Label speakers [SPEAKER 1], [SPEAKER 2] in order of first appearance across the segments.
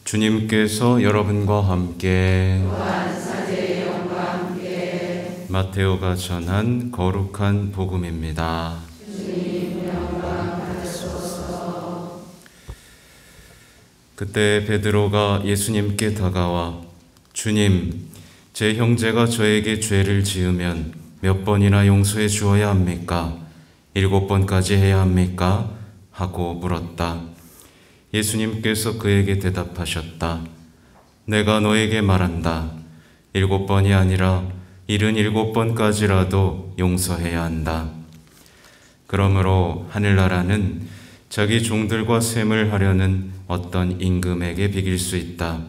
[SPEAKER 1] 주님께서 여러분과 함께 마테오가 전한 거룩한 복음입니다. 그때 베드로가 예수님께 다가와 주님, 제 형제가 저에게 죄를 지으면 몇 번이나 용서해 주어야 합니까? 7번까지 해야 합니까? 하고 물었다. 예수님께서 그에게 대답하셨다. 내가 너에게 말한다. 7번이 아니라 77번까지라도 용서해야 한다. 그러므로 하늘나라는 자기 종들과 셈을 하려는 어떤 임금에게 비길 수 있다.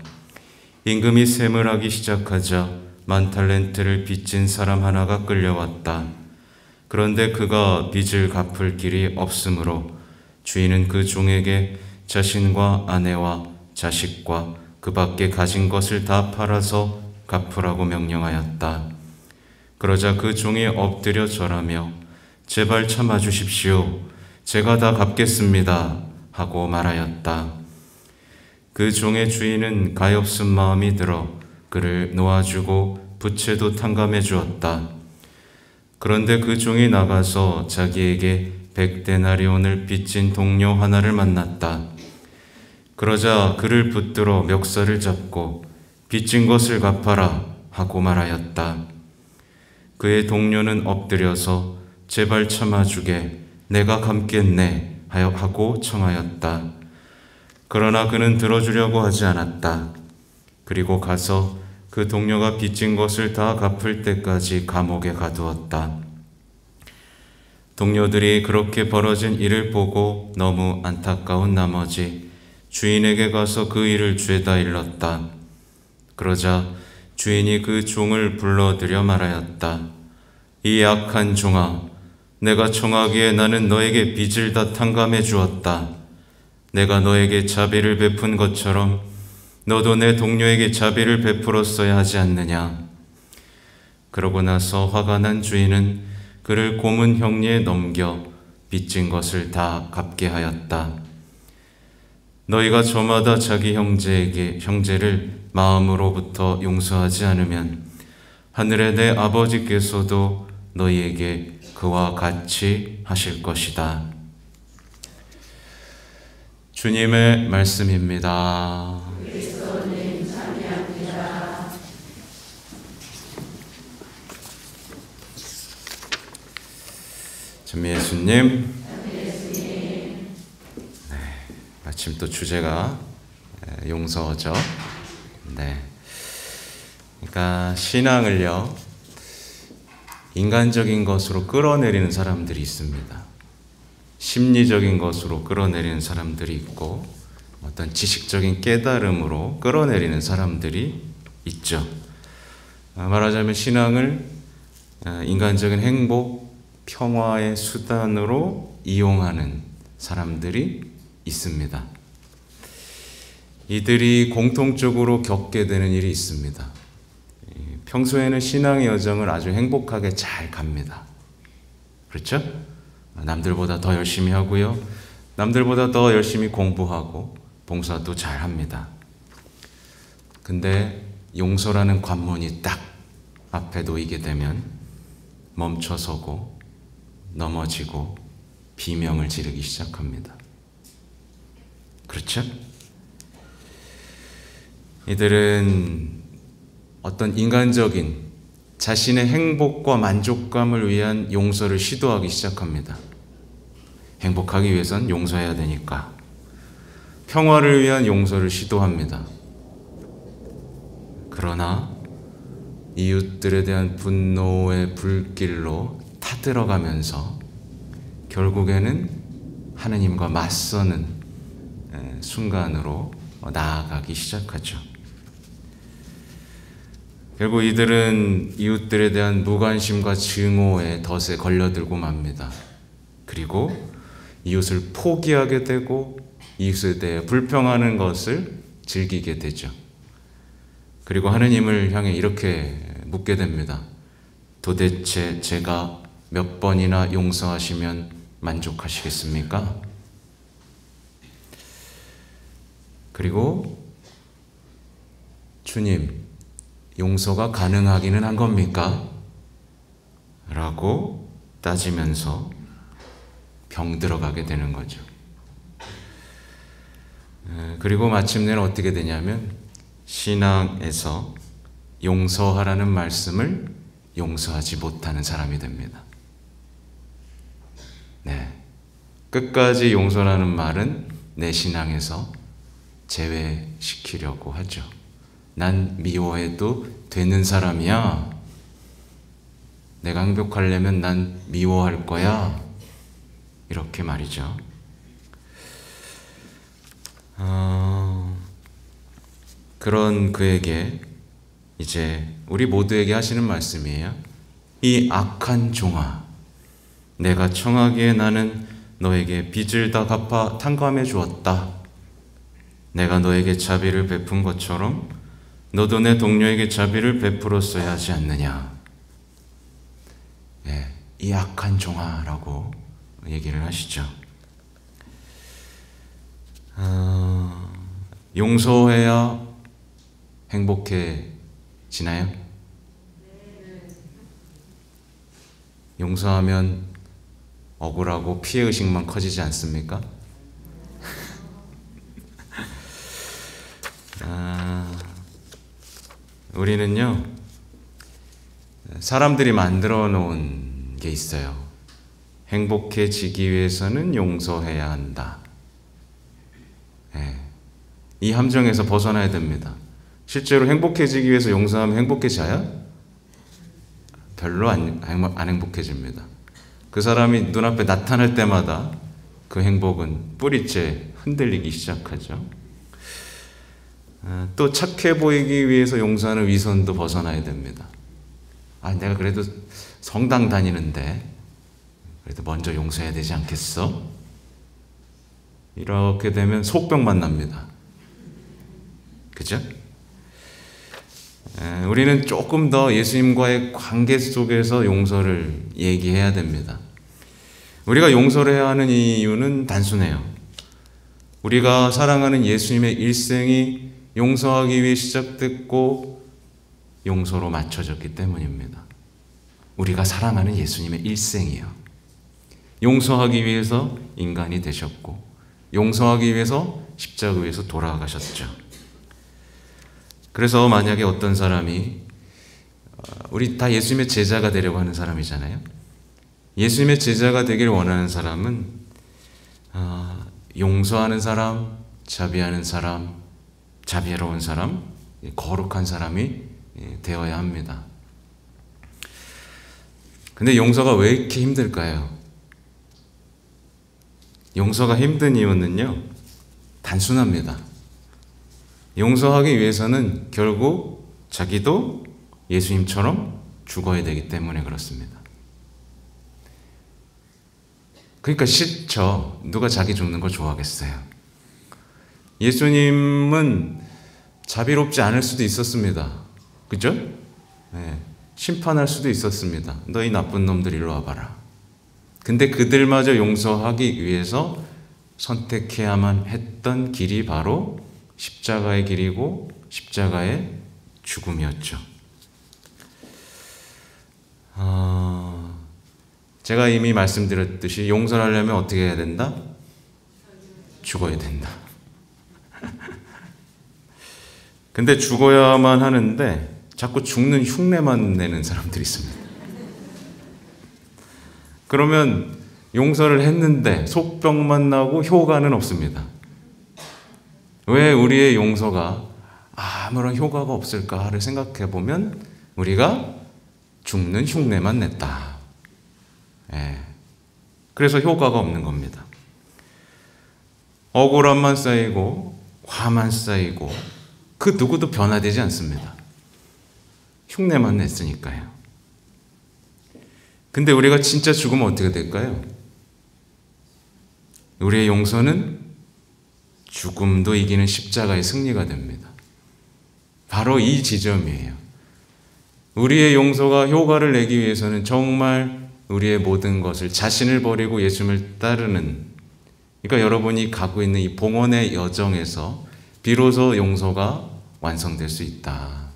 [SPEAKER 1] 임금이 셈을 하기 시작하자 10,000달란트를 빚진 사람 하나가 끌려왔다. 그런데 그가 빚을 갚을 길이 없으므로 주인은 그 종에게 자신과 아내와 자식과 그 밖에 가진 것을 다 팔아서 갚으라고 명령하였다. 그러자 그 종이 엎드려 절하며 제발 참아주십시오. 제가 다 갚겠습니다. 하고 말하였다. 그 종의 주인은 가엾은 마음이 들어 그를 놓아주고 부채도 탕감해 주었다. 그런데 그 종이 나가서 자기에게 100데나리온을 빚진 동료 하나를 만났다. 그러자 그를 붙들어 멱살을 잡고 빚진 것을 갚아라 하고 말하였다. 그의 동료는 엎드려서 제발 참아주게, 내가 갚겠네 하고 청하였다. 그러나 그는 들어주려고 하지 않았다. 그리고 가서 그 동료가 빚진 것을 다 갚을 때까지 감옥에 가두었다. 동료들이 그렇게 벌어진 일을 보고 너무 안타까운 나머지 주인에게 가서 그 일을 죄다 일렀다. 그러자 주인이 그 종을 불러들여 말하였다. 이 악한 종아, 내가 청하기에 나는 너에게 빚을 다 탕감해 주었다. 내가 너에게 자비를 베푼 것처럼 너도 내 동료에게 자비를 베풀었어야 하지 않느냐. 그러고 나서 화가 난 주인은 그를 고문 형리에 넘겨 빚진 것을 다 갚게 하였다. 너희가 저마다 자기 형제를 마음으로부터 용서하지 않으면 하늘의 내 아버지께서도 너희에게 그와 같이 하실 것이다. 주님의 말씀입니다.
[SPEAKER 2] 그리스도님 찬양합니다.
[SPEAKER 1] 참 예수님. 마침 또 주제가 용서죠. 그러니까 신앙을요, 인간적인 것으로 끌어내리는 사람들이 있습니다. 심리적인 것으로 끌어내리는 사람들이 있고, 어떤 지식적인 깨달음으로 끌어내리는 사람들이 있죠. 말하자면 신앙을 인간적인 행복, 평화의 수단으로 이용하는 사람들이 있습니다. 이들이 공통적으로 겪게 되는 일이 있습니다. 평소에는 신앙의 여정을 아주 행복하게 잘 갑니다. 그렇죠? 남들보다 더 열심히 하고요. 남들보다 더 열심히 공부하고 봉사도 잘 합니다. 근데 용서라는 관문이 딱 앞에 놓이게 되면 멈춰서고 넘어지고 비명을 지르기 시작합니다. 그렇죠? 이들은 어떤 인간적인 자신의 행복과 만족감을 위한 용서를 시도하기 시작합니다. 행복하기 위해선 용서해야 되니까. 평화를 위한 용서를 시도합니다. 그러나 이웃들에 대한 분노의 불길로 타들어가면서 결국에는 하느님과 맞서는 순간으로 나아가기 시작하죠. 결국 이들은 이웃들에 대한 무관심과 증오의 덫에 걸려들고 맙니다. 그리고 이웃을 포기하게 되고 이웃에 대해 불평하는 것을 즐기게 되죠. 그리고 하느님을 향해 이렇게 묻게 됩니다. 도대체 제가 몇 번이나 용서하시면 만족하시겠습니까? 그리고 주님, 용서가 가능하기는 한 겁니까? 라고 따지면서 병들어가게 되는 거죠. 그리고 마침내는 어떻게 되냐면 신앙에서 용서하라는 말씀을 용서하지 못하는 사람이 됩니다. 네. 끝까지 용서라는 말은 내 신앙에서 제외시키려고 하죠. 난 미워해도 되는 사람이야. 내가 행복하려면 난 미워할 거야. 이렇게 말이죠. 그런 그에게 이제 우리 모두에게 하시는 말씀이에요. 이 악한 종아, 내가 청하기에 나는 너에게 빚을 다 갚아 탕감해 주었다. 내가 너에게 자비를 베푼 것처럼 너도 내 동료에게 자비를 베풀었어야 하지 않느냐. 예, 이 악한 종아라고 얘기를 하시죠. 용서해야 행복해지나요? 용서하면 억울하고 피해의식만 커지지 않습니까? 우리는요, 사람들이 만들어 놓은 게 있어요. 행복해지기 위해서는 용서해야 한다. 네. 이 함정에서 벗어나야 됩니다. 실제로 행복해지기 위해서 용서하면 행복해져요? 별로 안 행복해집니다. 그 사람이 눈앞에 나타날 때마다 그 행복은 뿌리째 흔들리기 시작하죠. 또 착해 보이기 위해서 용서하는 위선도 벗어나야 됩니다. 내가 그래도 성당 다니는데 그래도 먼저 용서해야 되지 않겠어? 이렇게 되면 속병만 납니다. 그죠? 우리는 조금 더 예수님과의 관계 속에서 용서를 얘기해야 됩니다. 우리가 용서를 해야 하는 이유는 단순해요. 우리가 사랑하는 예수님의 일생이 용서하기 위해 시작됐고 용서로 맞춰졌기 때문입니다. 우리가 사랑하는 예수님의 일생이요. 용서하기 위해서 인간이 되셨고 용서하기 위해서 십자가 위에서 돌아가셨죠. 그래서 만약에 어떤 사람이 우리 다 예수님의 제자가 되려고 하는 사람이잖아요. 예수님의 제자가 되기를 원하는 사람은 용서하는 사람, 자비하는 사람, 자비로운 사람, 거룩한 사람이 되어야 합니다. 근데 용서가 왜 이렇게 힘들까요? 용서가 힘든 이유는요, 단순합니다. 용서하기 위해서는 결국 자기도 예수님처럼 죽어야 되기 때문에 그렇습니다. 그러니까 싫죠. 누가 자기 죽는 거 좋아하겠어요? 예수님은 자비롭지 않을 수도 있었습니다. 그죠? 네. 심판할 수도 있었습니다. 너희 나쁜 놈들 일로 와봐라. 근데 그들마저 용서하기 위해서 선택해야만 했던 길이 바로 십자가의 길이고 십자가의 죽음이었죠. 제가 이미 말씀드렸듯이 용서를 하려면 어떻게 해야 된다? 죽어야 된다. 근데 죽어야만 하는데 자꾸 죽는 흉내만 내는 사람들이 있습니다. 그러면 용서를 했는데 속병만 나고 효과는 없습니다. 왜 우리의 용서가 아무런 효과가 없을까를 생각해 보면 우리가 죽는 흉내만 냈다. 그래서 효과가 없는 겁니다. 억울함만 쌓이고 화만 쌓이고 그 누구도 변화되지 않습니다. 흉내만 냈으니까요. 근데 우리가 진짜 죽으면 어떻게 될까요? 우리의 용서는 죽음도 이기는 십자가의 승리가 됩니다. 바로 이 지점이에요. 우리의 용서가 효과를 내기 위해서는 정말 우리의 모든 것을 자신을 버리고 예수님을 따르는, 그러니까 여러분이 가고 있는 이 봉헌의 여정에서 비로소 용서가 완성될 수 있다.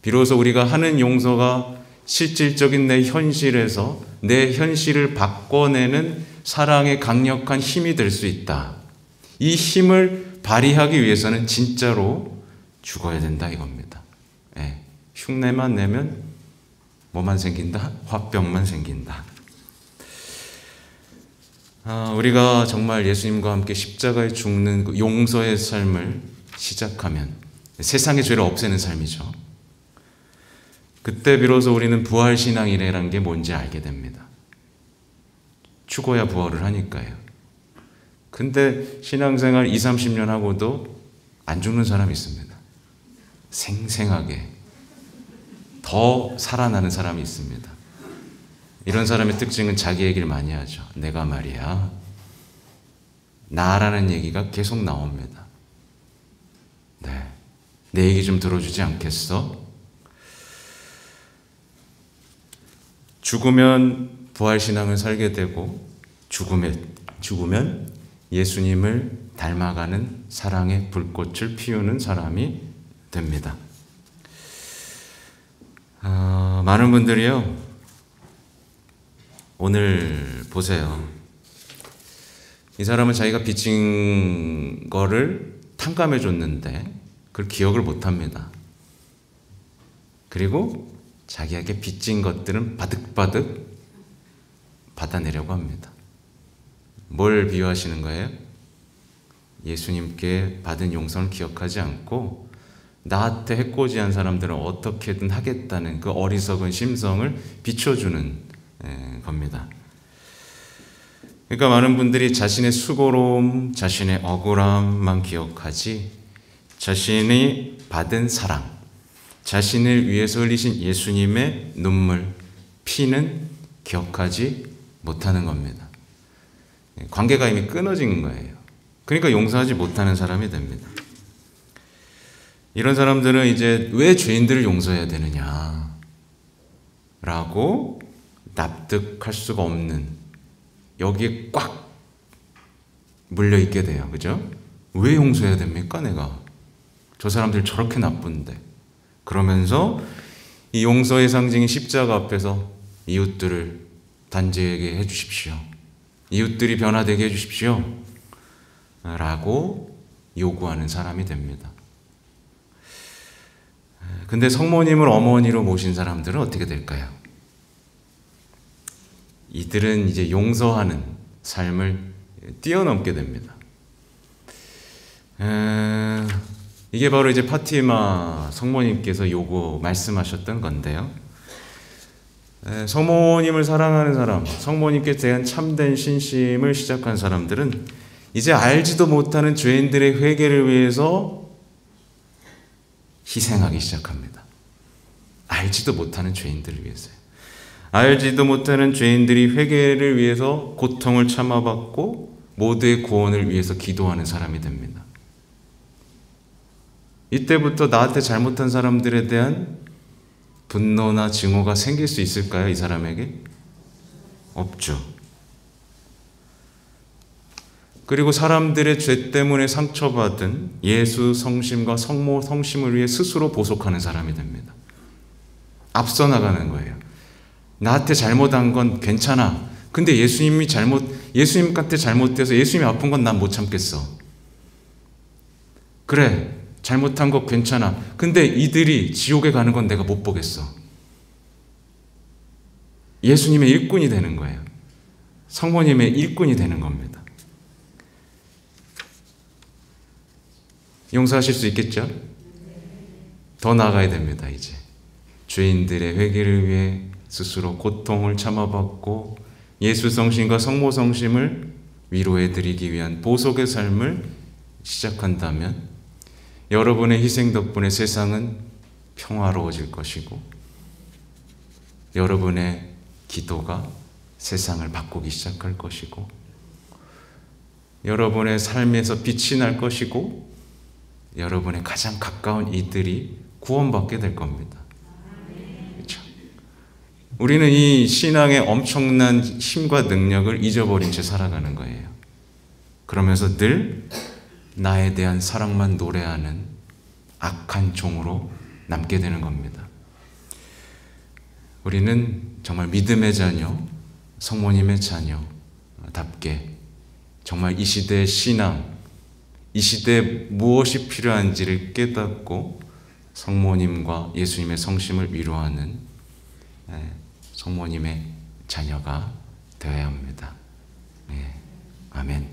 [SPEAKER 1] 비로소 우리가 하는 용서가 실질적인 내 현실에서 내 현실을 바꿔내는 사랑의 강력한 힘이 될 수 있다. 이 힘을 발휘하기 위해서는 진짜로 죽어야 된다 이겁니다. 흉내만 내면 뭐만 생긴다? 화병만 생긴다. 우리가 정말 예수님과 함께 십자가에 죽는 그 용서의 삶을 시작하면 세상의 죄를 없애는 삶이죠. 그때 비로소 우리는 부활신앙이라는 게 뭔지 알게 됩니다. 죽어야 부활을 하니까요. 근데 신앙생활 20, 30년 하고도 안 죽는 사람이 있습니다. 생생하게 더 살아나는 사람이 있습니다. 이런 사람의 특징은 자기 얘기를 많이 하죠. 내가 말이야. 나라는 얘기가 계속 나옵니다. 내 얘기 좀 들어주지 않겠어? 죽으면 부활신앙을 살게 되고 죽으면 예수님을 닮아가는 사랑의 불꽃을 피우는 사람이 됩니다. 많은 분들이요, 오늘 보세요. 이 사람은 자기가 빚진 거를 탕감해 줬는데 그걸 기억을 못 합니다. 그리고 자기에게 빚진 것들은 바득바득 받아내려고 합니다. 뭘 비유하시는 거예요? 예수님께 받은 용서를 기억하지 않고 나한테 해코지한 사람들은 어떻게든 하겠다는 그 어리석은 심성을 비춰주는 겁니다. 그러니까 많은 분들이 자신의 수고로움, 자신의 억울함만 기억하지 자신이 받은 사랑, 자신을 위해서 흘리신 예수님의 눈물, 피는 기억하지 못하는 겁니다. 관계가 이미 끊어진 거예요. 그러니까 용서하지 못하는 사람이 됩니다. 이런 사람들은 이제 왜 죄인들을 용서해야 되느냐 라고 납득할 수가 없는, 여기에 꽉 물려있게 돼요. 그죠? 왜 용서해야 됩니까 내가? 저 사람들 저렇게 나쁜데. 그러면서 이 용서의 상징인 십자가 앞에서 이웃들을 단죄하게 해주십시오. 이웃들이 변화되게 해주십시오. 라고 요구하는 사람이 됩니다. 근데 성모님을 어머니로 모신 사람들은 어떻게 될까요? 이들은 이제 용서하는 삶을 뛰어넘게 됩니다. 이게 바로 이제 파티마 성모님께서 말씀하셨던 건데요. 성모님을 사랑하는 사람, 성모님께 대한 참된 신심을 시작한 사람들은 이제 알지도 못하는 죄인들의 회개를 위해서 희생하기 시작합니다. 알지도 못하는 죄인들을 위해서요. 알지도 못하는 죄인들이 회개를 위해서 고통을 참아받고 모두의 구원을 위해서 기도하는 사람이 됩니다. 이때부터 나한테 잘못한 사람들에 대한 분노나 증오가 생길 수 있을까요? 이 사람에게? 없죠. 그리고 사람들의 죄 때문에 상처받은 예수 성심과 성모 성심을 위해 스스로 보속하는 사람이 됩니다. 앞서 나가는 거예요. 나한테 잘못한 건 괜찮아. 근데 예수님한테 잘못돼서 예수님이 아픈 건 난 못 참겠어. 그래, 잘못한 거 괜찮아. 근데 이들이 지옥에 가는 건 내가 못 보겠어. 예수님의 일꾼이 되는 거예요. 성모님의 일꾼이 되는 겁니다. 용서하실 수 있겠죠? 더 나아가야 됩니다. 이제 죄인들의 회개를 위해 스스로 고통을 참아받고 예수 성심과 성모 성심을 위로해드리기 위한 보속의 삶을 시작한다면 여러분의 희생 덕분에 세상은 평화로워질 것이고 여러분의 기도가 세상을 바꾸기 시작할 것이고 여러분의 삶에서 빛이 날 것이고 여러분의 가장 가까운 이들이 구원받게 될 겁니다. 그렇죠? 우리는 이 신앙의 엄청난 힘과 능력을 잊어버린 채 살아가는 거예요. 그러면서 늘 나에 대한 사랑만 노래하는 악한 종으로 남게 되는 겁니다. 우리는 정말 믿음의 자녀, 성모님의 자녀답게 정말 이 시대의 신앙, 이 시대에 무엇이 필요한지를 깨닫고 성모님과 예수님의 성심을 위로하는 성모님의 자녀가 되어야 합니다. 아멘.